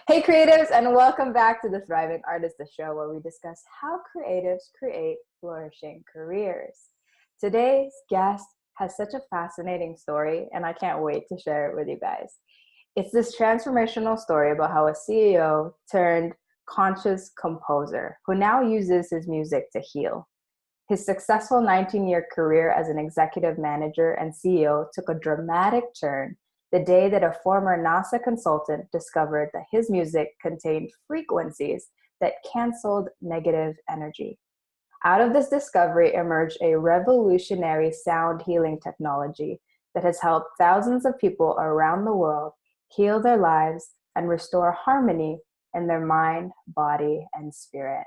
Hey, creatives, and welcome back to the Thriving Artist, the show where we discuss how creatives create flourishing careers. Today's guest has such a fascinating story, and I can't wait to share it with you guys. It's this transformational story about how a CEO turned conscious composer who now uses his music to heal. His successful 19-year career as an executive manager and CEO took a dramatic turn the day that a former NASA consultant discovered that his music contained frequencies that canceled negative energy. Out of this discovery emerged a revolutionary sound healing technology that has helped thousands of people around the world heal their lives and restore harmony in their mind, body, and spirit.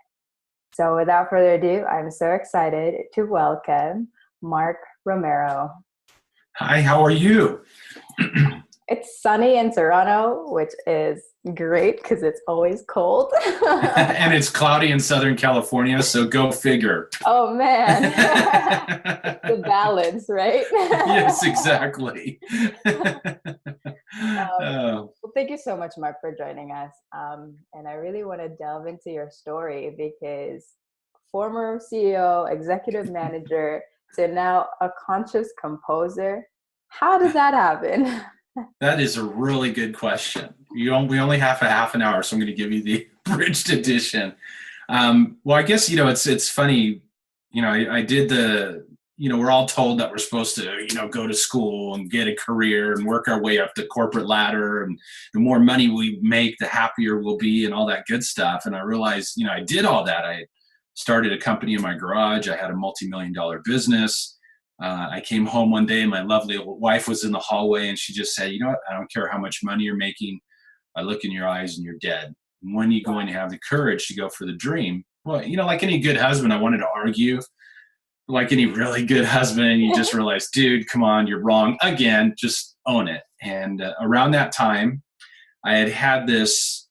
So without further ado, I'm so excited to welcome Mark Romero. Hi, how are you? It's sunny in Toronto, which is great because it's always cold. And it's cloudy in Southern California, so go figure. Oh, man. The balance, right? Yes, exactly. Well, thank you so much, Mark, for joining us. And I really want to delve into your story because former CEO, executive manager, to now a conscious composer. How does that happen? That is a really good question. We only have a half an hour, so I'm going to give you the abridged edition. Well, I guess, it's funny, I did we're all told that we're supposed to, go to school and get a career and work our way up the corporate ladder. And the more money we make, the happier we'll be and all that good stuff. And I realized, I did all that. I started a company in my garage. I had a multi-million-dollar business. I came home one day and my lovely wife was in the hallway and she just said, you know what, I don't care how much money you're making. I look in your eyes and you're dead. And when are you going to have the courage to go for the dream? Well, like any good husband, I wanted to argue. Like any really good husband, you just realize, dude, come on, you're wrong again. Just own it. And around that time, I had this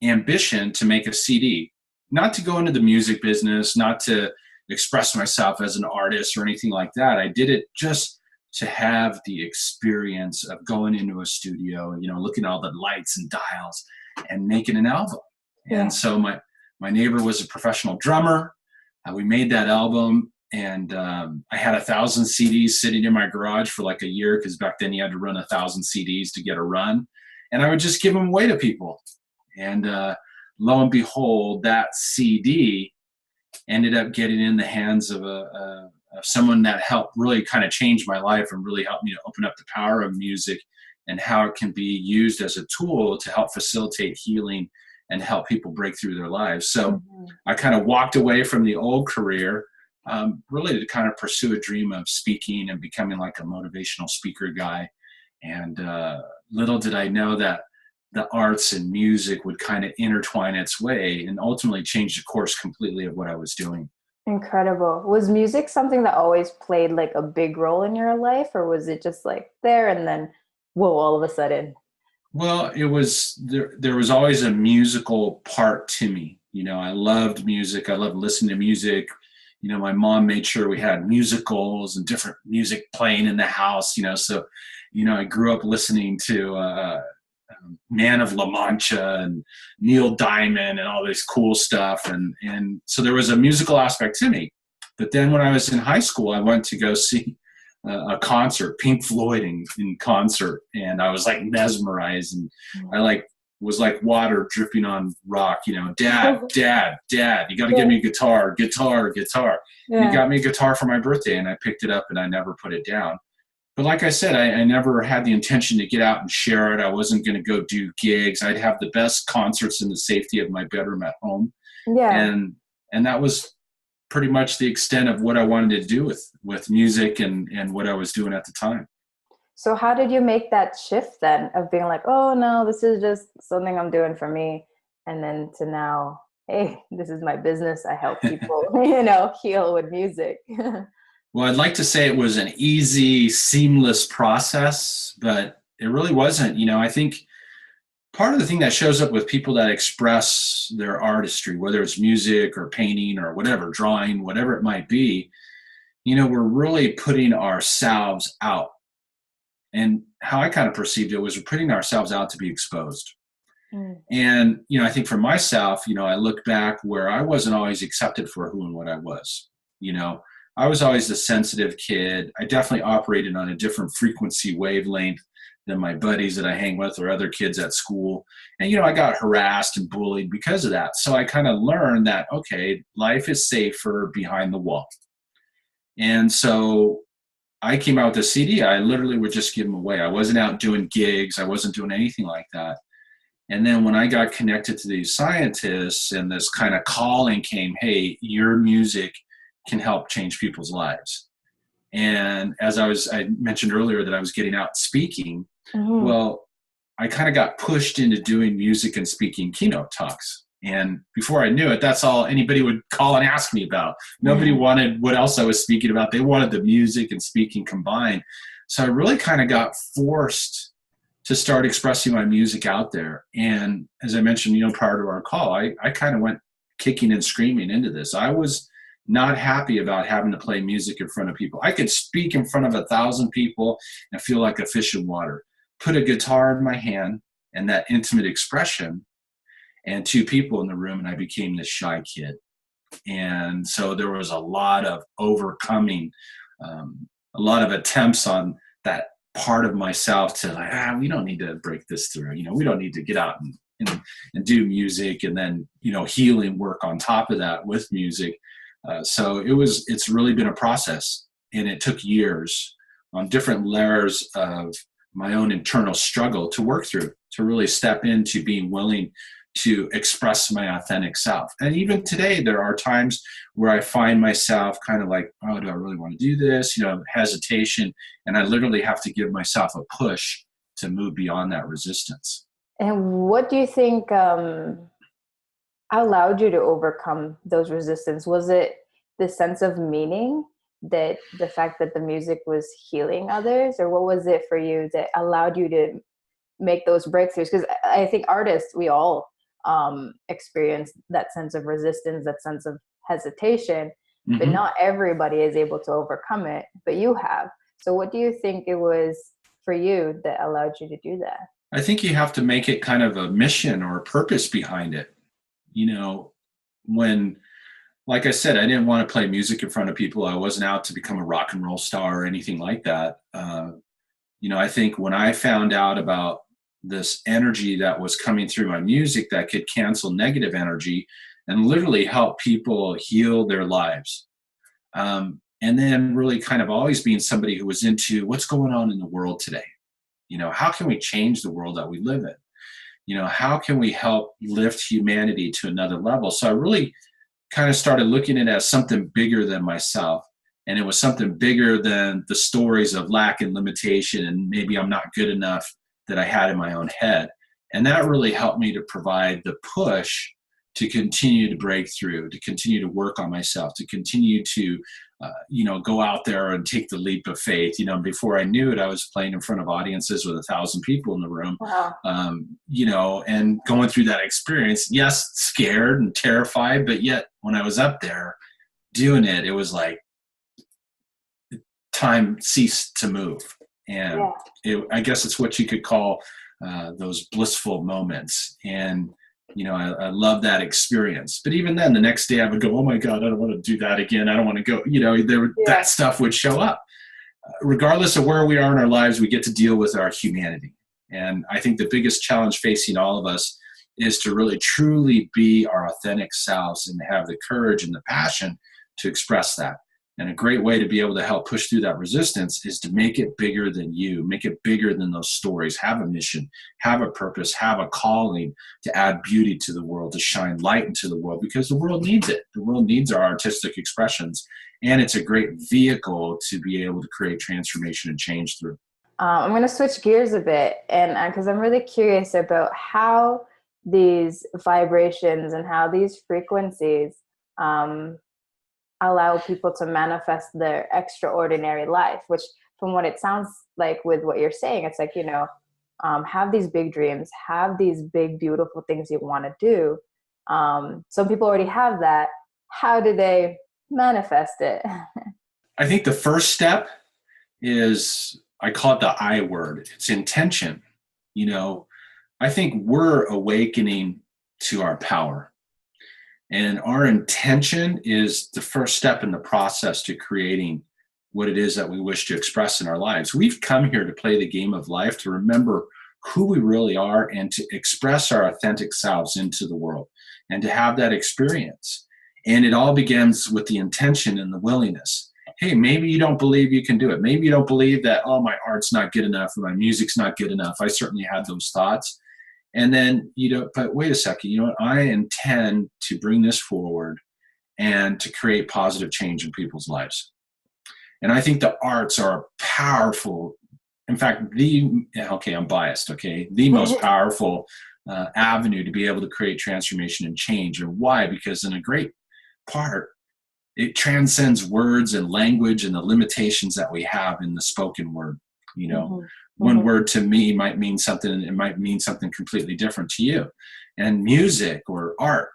ambition to make a CD, not to go into the music business, not to express myself as an artist or anything like that. I did it just to have the experience of going into a studio and, looking at all the lights and dials and making an album. Yeah. And so my neighbor was a professional drummer. We made that album and I had 1,000 CDs sitting in my garage for like a year because back then you had to run 1,000 CDs to get a run. And I would just give them away to people. And lo and behold, that CD ended up getting in the hands of someone that helped really kind of change my life and really helped me to open up the power of music and how it can be used as a tool to help facilitate healing and help people break through their lives. So I kind of walked away from the old career, really to kind of pursue a dream of speaking and becoming like a motivational speaker guy. And little did I know that the arts and music would kind of intertwine its way and ultimately change the course completely of what I was doing. Incredible. Was music something that always played like a big role in your life, or was it just like there and then, whoa, all of a sudden? Well, it was, there was always a musical part to me. I loved music. I loved listening to music. My mom made sure we had musicals and different music playing in the house, so, I grew up listening to, Man of La Mancha and Neil Diamond and all this cool stuff. And so there was a musical aspect to me. But then when I was in high school, I went to go see a concert, Pink Floyd in concert. And I was like mesmerized. And I was like water dripping on rock, dad, you got to give me a guitar. Yeah. He got me a guitar for my birthday and I picked it up and I never put it down. But like I said, I never had the intention to get out and share it. I wasn't going to go do gigs. I'd have the best concerts in the safety of my bedroom at home. Yeah. And that was pretty much the extent of what I wanted to do with music and what I was doing at the time. So how did you make that shift then of being like, oh, no, this is just something I'm doing for me. And then to now, hey, this is my business. I help people, heal with music. Well, I'd like to say it was an easy, seamless process, but it really wasn't. I think part of the thing that shows up with people that express their artistry, whether it's music or painting or whatever, drawing, whatever it might be, we're really putting ourselves out. And how I kind of perceived it was we're putting ourselves out to be exposed. Mm. And, I think for myself, I look back where I wasn't always accepted for who and what I was. You know, I was always the sensitive kid. I definitely operated on a different frequency wavelength than my buddies that I hang with or other kids at school. And, I got harassed and bullied because of that. So I kind of learned that, okay, life is safer behind the wall. And so I came out with a CD. I literally would just give them away. I wasn't out doing gigs. I wasn't doing anything like that. And then when I got connected to these scientists and this kind of calling came, hey, your music can help change people's lives. And as I mentioned earlier that I was getting out speaking, Mm-hmm. well, I kind of got pushed into doing music and speaking keynote talks. And before I knew it, that's all anybody would call and ask me about. Nobody wanted what else I was speaking about. They wanted the music and speaking combined. So I really kind of got forced to start expressing my music out there. And as I mentioned, prior to our call, I kind of went kicking and screaming into this. I was not happy about having to play music in front of people. I could speak in front of 1,000 people and feel like a fish in water. Put a guitar in my hand and that intimate expression and 2 people in the room, and I became this shy kid. And so there was a lot of overcoming, a lot of attempts on that part of myself to like, we don't need to break this through. We don't need to get out and do music and then, healing work on top of that with music. So it's really been a process, and it took years on different layers of my own internal struggle to work through, to really step into being willing to express my authentic self. And even today, there are times where I find myself kind of like, oh, do I really want to do this? Hesitation. And I literally have to give myself a push to move beyond that resistance. And what do you think allowed you to overcome those resistance? Was it the sense of meaning, that the fact that the music was healing others, or what was it for you that allowed you to make those breakthroughs? Because I think artists, we all experience that sense of resistance, that sense of hesitation, but Mm-hmm. not everybody is able to overcome it, but you have. So what do you think it was for you that allowed you to do that? I think you have to make it kind of a mission or a purpose behind it. When, like I said, I didn't want to play music in front of people. I wasn't out to become a rock and roll star or anything like that. I think when I found out about this energy that was coming through my music that could cancel negative energy and literally help people heal their lives. And then really kind of always being somebody who was into what's going on in the world today. How can we change the world that we live in? How can we help lift humanity to another level? So I really kind of started looking at it as something bigger than myself. And it was something bigger than the stories of lack and limitation and maybe I'm not good enough that I had in my own head. And that really helped me to provide the push to continue to break through, to continue to work on myself, to continue to, go out there and take the leap of faith. Before I knew it, I was playing in front of audiences with 1,000 people in the room, Wow. And going through that experience, yes, scared and terrified, but yet when I was up there doing it, it was like time ceased to move. And I guess it's what you could call those blissful moments. And, I love that experience. But even then, the next day I would go, oh my God, I don't want to do that again. I don't want to go, that stuff would show up. Regardless of where we are in our lives, we get to deal with our humanity. And I think the biggest challenge facing all of us is to really truly be our authentic selves and have the courage and the passion to express that. And a great way to be able to help push through that resistance is to make it bigger than you, make it bigger than those stories, have a mission, have a purpose, have a calling to add beauty to the world, to shine light into the world, because the world needs it. The world needs our artistic expressions. And it's a great vehicle to be able to create transformation and change through. I'm going to switch gears a bit, and because I'm really curious about how these vibrations and how these frequencies allow people to manifest their extraordinary life, which from what it sounds like with what you're saying, it's like, have these big dreams, have these big, beautiful things you want to do. Some people already have that. How do they manifest it? I think the first step is, I call it the I word. It's intention. I think we're awakening to our power. And our intention is the first step in the process to creating what it is that we wish to express in our lives. We've come here to play the game of life, to remember who we really are and to express our authentic selves into the world and to have that experience. And it all begins with the intention and the willingness. Hey, maybe you don't believe you can do it. Maybe you don't believe that, oh, my art's not good enough or my music's not good enough. I certainly had those thoughts. And then, but wait a second, you know what? I intend to bring this forward and to create positive change in people's lives. And I think the arts are powerful. In fact, I'm biased, okay, the most powerful avenue to be able to create transformation and change. And why? Because in a great part, it transcends words and language and the limitations that we have in the spoken word. One word to me might mean something, and it might mean something completely different to you. And music or art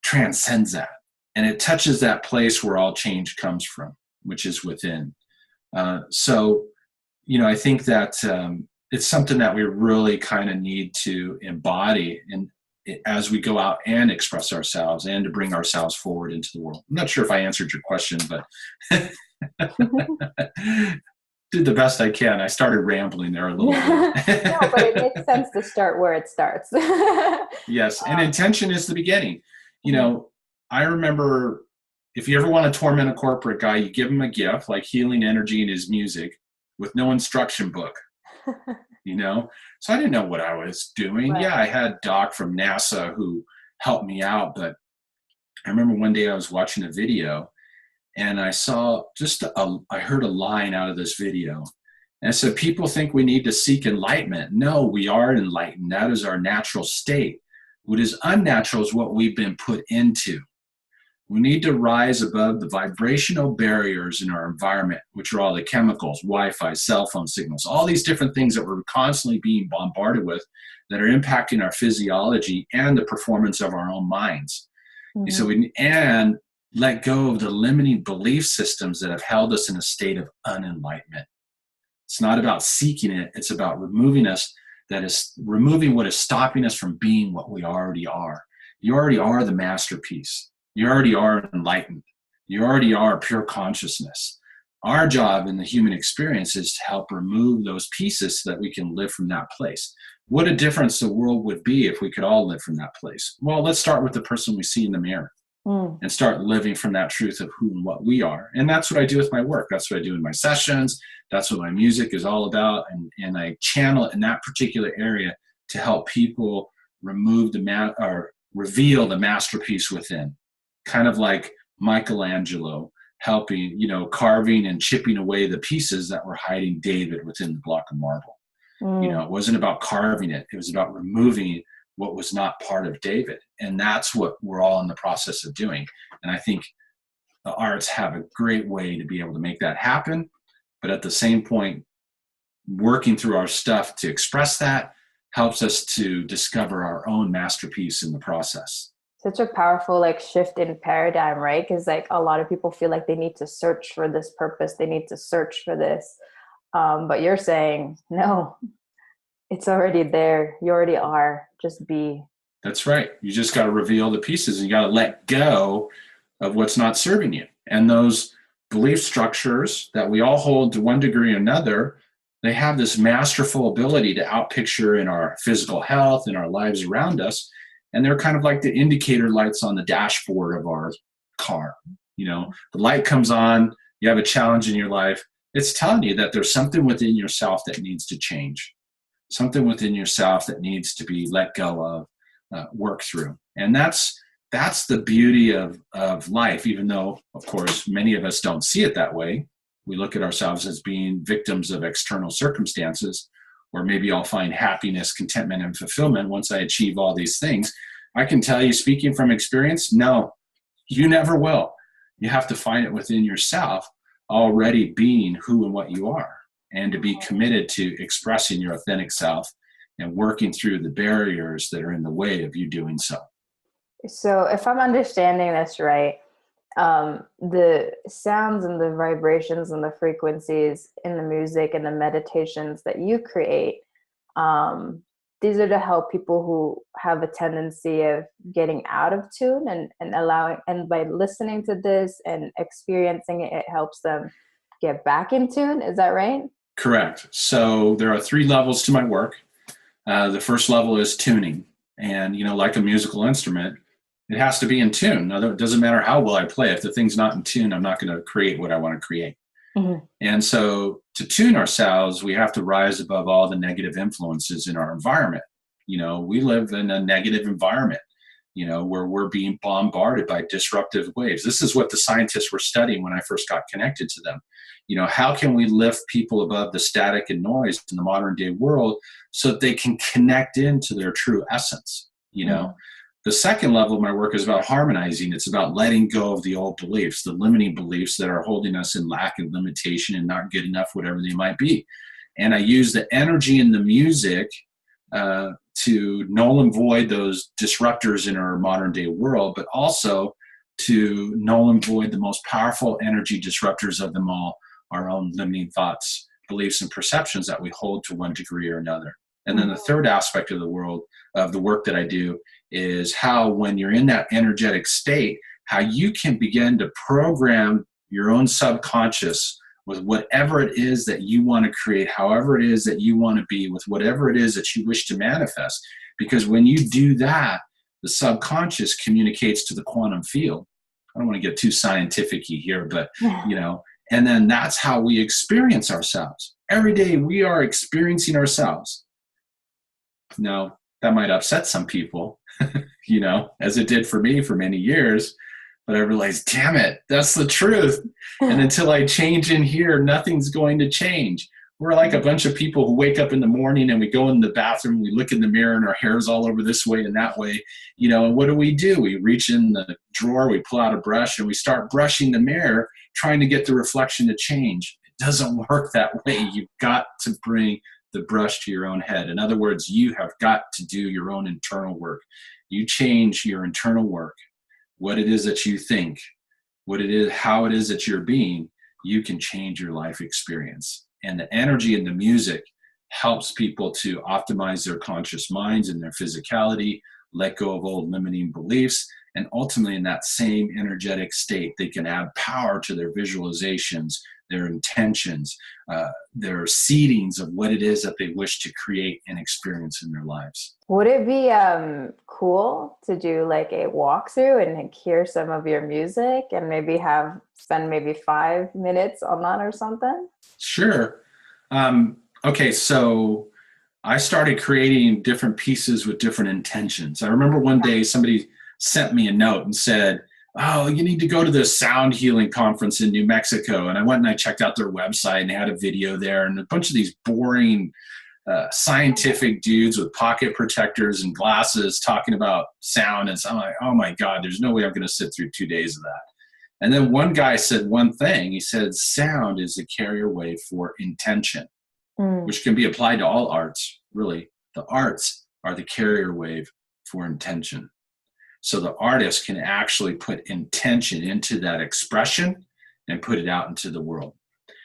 transcends that. And it touches that place where all change comes from, which is within. So, I think that it's something that we really kind of need to embody as we go out and express ourselves and to bring ourselves forward into the world. I'm not sure if I answered your question, but did the best I can. I started rambling there a little bit. No, but it makes sense to start where it starts. Yes, and intention is the beginning. I remember, if you ever want to torment a corporate guy, you give him a gift like healing energy in his music with no instruction book. So I didn't know what I was doing. Right. Yeah, I had Doc from NASA who helped me out, but I remember one day I was watching a video and I saw I heard a line out of this video. And it said, people think we need to seek enlightenment. No, we are enlightened. That is our natural state. What is unnatural is what we've been put into. We need to rise above the vibrational barriers in our environment, which are all the chemicals, Wi-Fi, cell phone signals, all these different things that we're constantly being bombarded with that are impacting our physiology and the performance of our own minds. And let go of the limiting belief systems that have held us in a state of unenlightenment. It's not about seeking it. It's about removing what is stopping us from being what we already are. You already are the masterpiece. You already are enlightened. You already are pure consciousness. Our job in the human experience is to help remove those pieces so that we can live from that place. What a difference the world would be if we could all live from that place. Well, let's start with the person we see in the mirror and start living from that truth of who and what we are. And that's what I do with my work. That's what I do in my sessions. That's what my music is all about. And I channel it in that particular area to help people reveal the masterpiece within. Kind of like Michelangelo helping, carving and chipping away the pieces that were hiding David within the block of marble. It wasn't about carving it. It was about removing what was not part of David. And that's what we're all in the process of doing. And I think the arts have a great way to be able to make that happen. But at the same point, working through our stuff to express that helps us to discover our own masterpiece in the process. Such a powerful shift in paradigm, right? Because a lot of people feel like they need to search for this purpose, they need to search for this, but you're saying no, it's already there. You already are. Just be. That's right. You just got to reveal the pieces, and you got to let go of what's not serving you. And those belief structures that we all hold to one degree or another, they have this masterful ability to outpicture in our physical health, in our lives around us. And they're kind of like the indicator lights on the dashboard of our car. The light comes on, you have a challenge in your life. It's telling you that there's something within yourself that needs to change, something within yourself that needs to be let go of, work through. And that's the beauty of life, even though, of course, many of us don't see it that way. We look at ourselves as being victims of external circumstances, or maybe I'll find happiness, contentment, and fulfillment once I achieve all these things. I can tell you, speaking from experience, no, you never will. You have to find it within yourself, already being who and what you are, and to be committed to expressing your authentic self and working through the barriers that are in the way of you doing so. So if I'm understanding this right, the sounds and the vibrations and the frequencies in the music and the meditations that you create, these are to help people who have a tendency of getting out of tune, and allowing, and by listening to this and experiencing it, it helps them get back in tune. Is that right? Correct. So there are 3 levels to my work. The first level is tuning. And, like a musical instrument, it has to be in tune. Now, it doesn't matter how well I play. If the thing's not in tune, I'm not going to create what I want to create. Mm-hmm. And so to tune ourselves, we have to rise above all the negative influences in our environment. We live in a negative environment, where we're being bombarded by disruptive waves. This is what the scientists were studying when I first got connected to them. How can we lift people above the static and noise in the modern day world so that they can connect into their true essence? Mm-hmm. The second level of my work is about harmonizing. It's about letting go of the old beliefs, the limiting beliefs that are holding us in lack and limitation and not good enough, whatever they might be. And I use the energy in the music to null and void those disruptors in our modern day world, but also to null and void the most powerful energy disruptors of them all, our own limiting thoughts, beliefs, and perceptions that we hold to one degree or another. And then the third aspect of the work that I do, is how, when you're in that energetic state, how you can begin to program your own subconscious with whatever it is that you want to create, however it is that you want to be, with whatever it is that you wish to manifest. Because when you do that, the subconscious communicates to the quantum field. I don't want to get too scientific-y here, but, and then that's how we experience ourselves. Every day we are experiencing ourselves. Now, that might upset some people, as it did for me for many years. But I realized, damn it, that's the truth. And until I change in here, nothing's going to change. We're like a bunch of people who wake up in the morning and we go in the bathroom, we look in the mirror and our hair's all over this way and that way, and what do? We reach in the drawer, we pull out a brush and we start brushing the mirror, trying to get the reflection to change. It doesn't work that way. You've got to bring the brush to your own head. In other words, you have got to do your own internal work. You change your internal work, what it is that you think, what it is, how it is that you're being, you can change your life experience. And the energy in the music helps people to optimize their conscious minds and their physicality, let go of old limiting beliefs, and ultimately in that same energetic state, they can add power to their visualizations, their intentions, their seedings of what it is that they wish to create and experience in their lives. Would it be cool to do like a walkthrough and like hear some of your music and maybe spend maybe 5 minutes on that or something? Sure. Okay, so I started creating different pieces with different intentions. I remember one day somebody sent me a note and said, oh, you need to go to the sound healing conference in New Mexico. And I went and I checked out their website and they had a video there and a bunch of these boring scientific dudes with pocket protectors and glasses talking about sound. And so I'm like, oh my God, there's no way I'm going to sit through 2 days of that. And then one guy said one thing. He said, sound is the carrier wave for intention, which can be applied to all arts, really. The arts are the carrier wave for intention. So the artist can actually put intention into that expression and put it out into the world.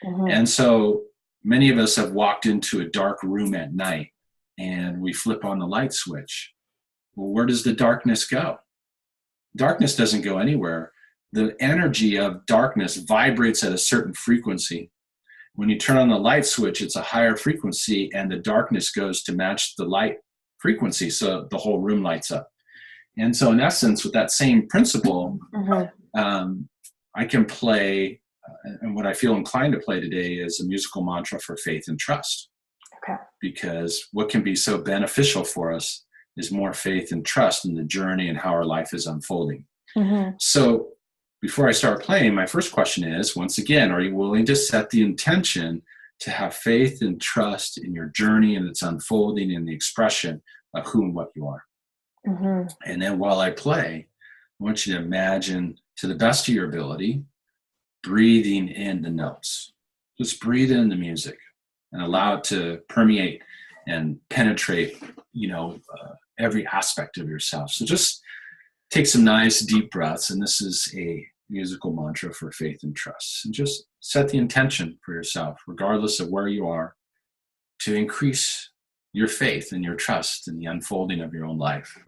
Mm-hmm. And so many of us have walked into a dark room at night and we flip on the light switch. Well, where does the darkness go? Darkness doesn't go anywhere. The energy of darkness vibrates at a certain frequency. When you turn on the light switch, it's a higher frequency and the darkness goes to match the light frequency. So the whole room lights up. And so in essence, with that same principle, I can play, and what I feel inclined to play today is a musical mantra for faith and trust. Okay. Because what can be so beneficial for us is more faith and trust in the journey and how our life is unfolding. Mm-hmm. So before I start playing, my first question is, once again, are you willing to set the intention to have faith and trust in your journey and its unfolding in the expression of who and what you are? Mm-hmm. And then while I play, I want you to imagine, to the best of your ability, breathing in the notes. Just breathe in the music and allow it to permeate and penetrate, every aspect of yourself. So just take some nice deep breaths, and this is a musical mantra for faith and trust. And just set the intention for yourself, regardless of where you are, to increase your faith and your trust in the unfolding of your own life.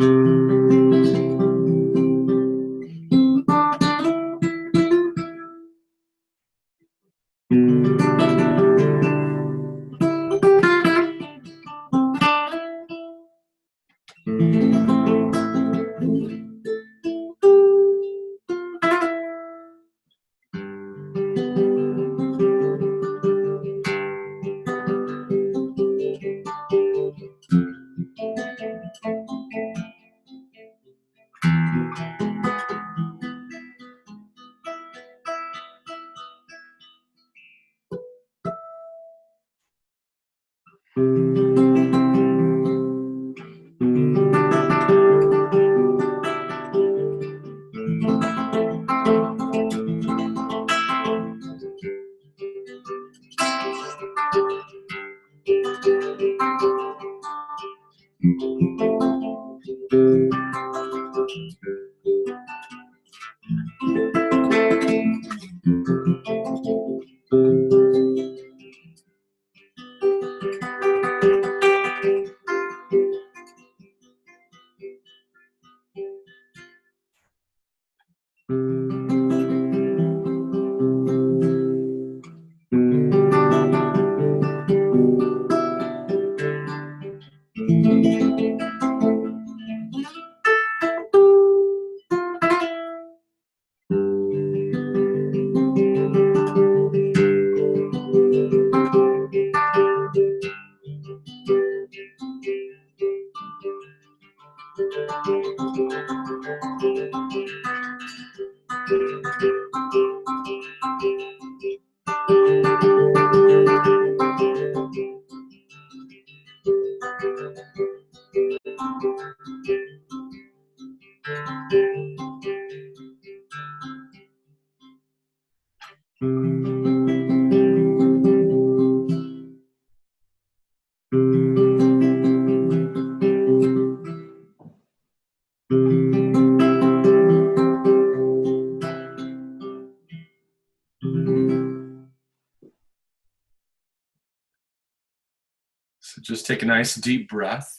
So just take a nice deep breath.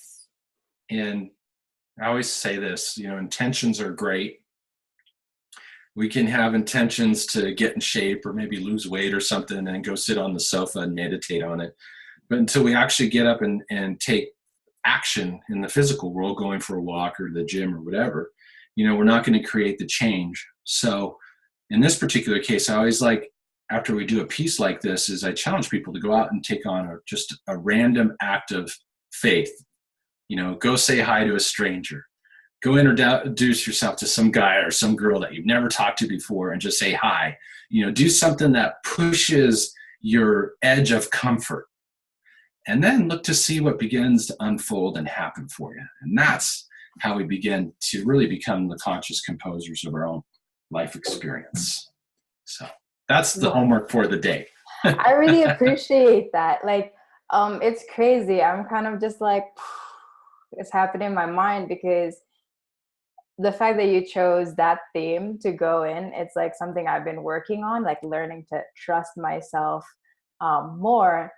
And I always say this, intentions are great. We can have intentions to get in shape or maybe lose weight or something and go sit on the sofa and meditate on it. But until we actually get up and take action in the physical world, going for a walk or the gym or whatever, we're not going to create the change. So in this particular case, I always like, after we do a piece like this, is I challenge people to go out and take on just a random act of faith. Go say hi to a stranger. Go introduce yourself to some guy or some girl that you've never talked to before and just say hi. Do something that pushes your edge of comfort. And then look to see what begins to unfold and happen for you. And that's how we begin to really become the conscious composers of our own life experience. So that's the homework for the day. I really appreciate that. It's crazy. I'm kind of just like, it's happening in my mind, because the fact that you chose that theme to go in, it's like something I've been working on, like learning to trust myself more.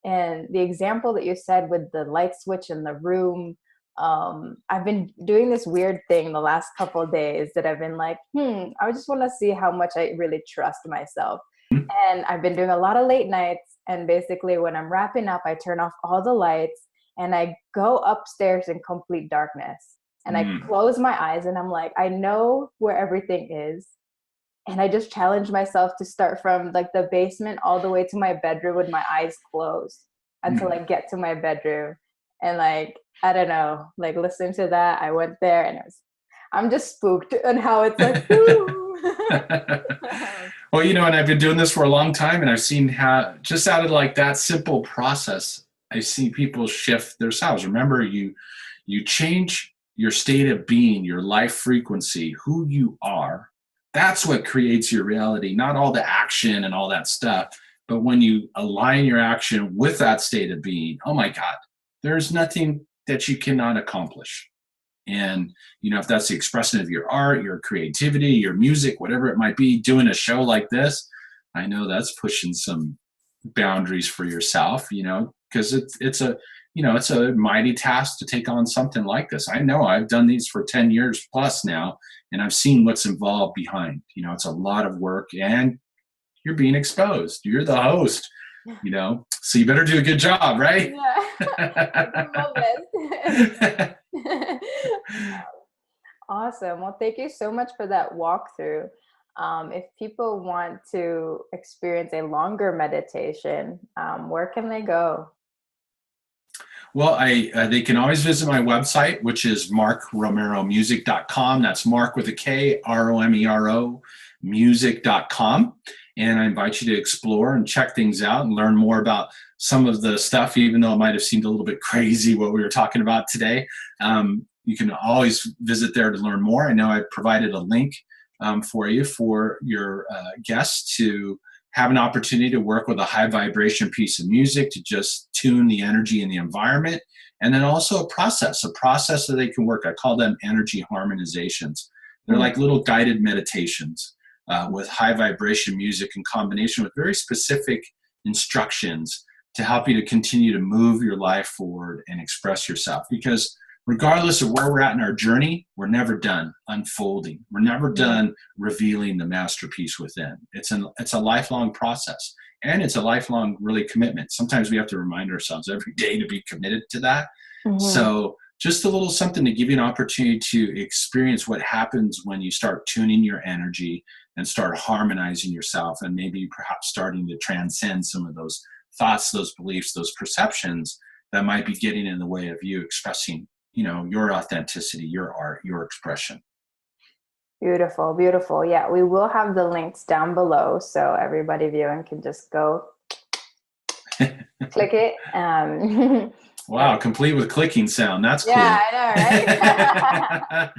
And the example that you said with the light switch in the room, I've been doing this weird thing the last couple of days that I've been like, I just want to see how much I really trust myself. And I've been doing a lot of late nights. And basically when I'm wrapping up, I turn off all the lights and I go upstairs in complete darkness. And I close my eyes and I'm like, I know where everything is. And I just challenge myself to start from like the basement all the way to my bedroom with my eyes closed until I get to my bedroom. And like, I don't know, like listening to that, I went there and I'm just spooked on how it's like, Well, and I've been doing this for a long time, and I've seen how just out of like that simple process, I see people shift their selves. Remember, you change your state of being, your life frequency, who you are. That's what creates your reality, not all the action and all that stuff. But when you align your action with that state of being, oh my God, there's nothing that you cannot accomplish. And, if that's the expression of your art, your creativity, your music, whatever it might be, doing a show like this, I know that's pushing some boundaries for yourself, because it's a, it's a mighty task to take on something like this. I know I've done these for 10 years plus now, and I've seen what's involved behind. It's a lot of work, and you're being exposed. You're the host, so you better do a good job, right? Yeah. I do my best. Awesome. Well, thank you so much for that walkthrough. If people want to experience a longer meditation, where can they go? Well, they can always visit my website, which is markromeromusic.com. That's Mark with a K, Romero music.com. And I invite you to explore and check things out and learn more about some of the stuff, even though it might have seemed a little bit crazy what we were talking about today. You can always visit there to learn more. I know I provided a link for you for your guests to have an opportunity to work with a high vibration piece of music to just tune the energy in the environment. And then also a process that they can work. I call them energy harmonizations. They're like little guided meditations with high vibration music in combination with very specific instructions to help you to continue to move your life forward and express yourself. Because regardless of where we're at in our journey, we're never done unfolding. We're never done revealing the masterpiece within. It's a lifelong process, and it's a lifelong really commitment. Sometimes we have to remind ourselves every day to be committed to that. So just a little something to give you an opportunity to experience what happens when you start tuning your energy and start harmonizing yourself, and maybe perhaps starting to transcend some of those thoughts, those beliefs, those perceptions that might be getting in the way of you expressing your authenticity, your art, your expression. Beautiful, beautiful. Yeah, we will have the links down below, so everybody viewing can just go click it. Wow, complete with clicking sound. That's cool. Yeah, I know, right?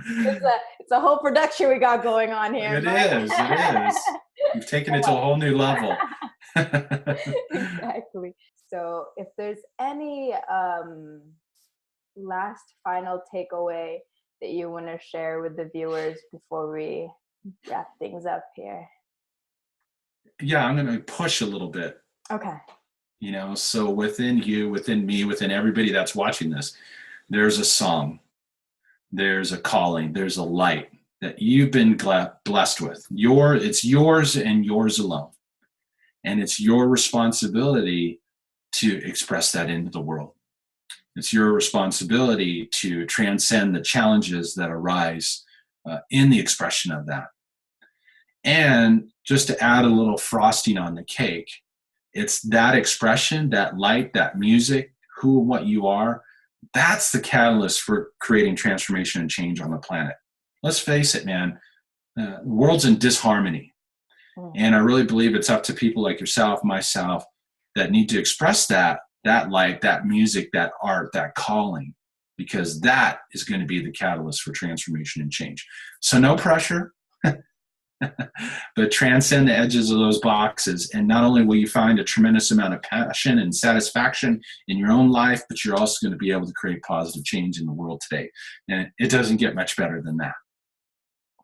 It's a whole production we got going on here. It is. You've taken it to a whole new level. Exactly. So if there's any last final takeaway that you want to share with the viewers before we wrap things up here? Yeah, I'm going to push a little bit. Okay. So within you, within me, within everybody that's watching this, there's a song, there's a calling, there's a light that you've been blessed with. It's yours and yours alone. And it's your responsibility to express that into the world. It's your responsibility to transcend the challenges that arise in the expression of that. And just to add a little frosting on the cake, it's that expression, that light, that music, who and what you are, that's the catalyst for creating transformation and change on the planet. Let's face it, man, the world's in disharmony. And I really believe it's up to people like yourself, myself, that need to express that light, that music, that art, that calling, because that is going to be the catalyst for transformation and change. So no pressure, but transcend the edges of those boxes. And not only will you find a tremendous amount of passion and satisfaction in your own life, but you're also going to be able to create positive change in the world today. And it doesn't get much better than that.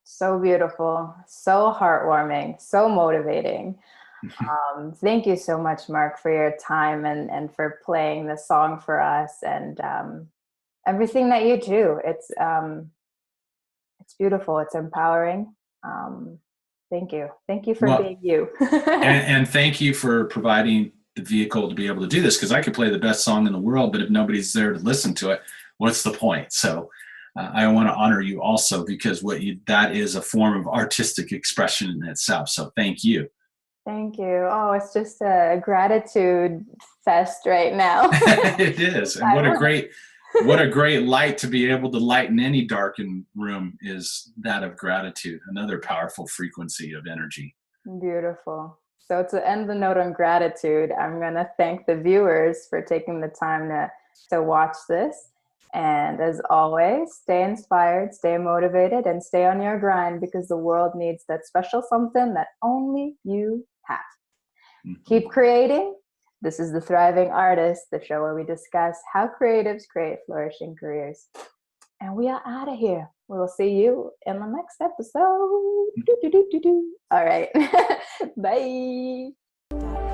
So beautiful, so heartwarming, so motivating. Thank you so much, Mark, for your time and for playing the song for us, and everything that you do. It's beautiful. It's empowering. Thank you for being you. and thank you for providing the vehicle to be able to do this, because I could play the best song in the world, but if nobody's there to listen to it, what's the point? So I want to honor you also, because that is a form of artistic expression in itself. So thank you. Thank you. Oh, it's just a gratitude fest right now. It is. And what a great light to be able to lighten any darkened room is that of gratitude, another powerful frequency of energy. Beautiful. So to end the note on gratitude, I'm going to thank the viewers for taking the time to watch this. And as always, stay inspired, stay motivated, and stay on your grind, because the world needs that special something that only you have. Keep creating. This is The Thriving Artist, the show where we discuss how creatives create flourishing careers. And we are out of here. We will see you in the next episode. All right. Bye.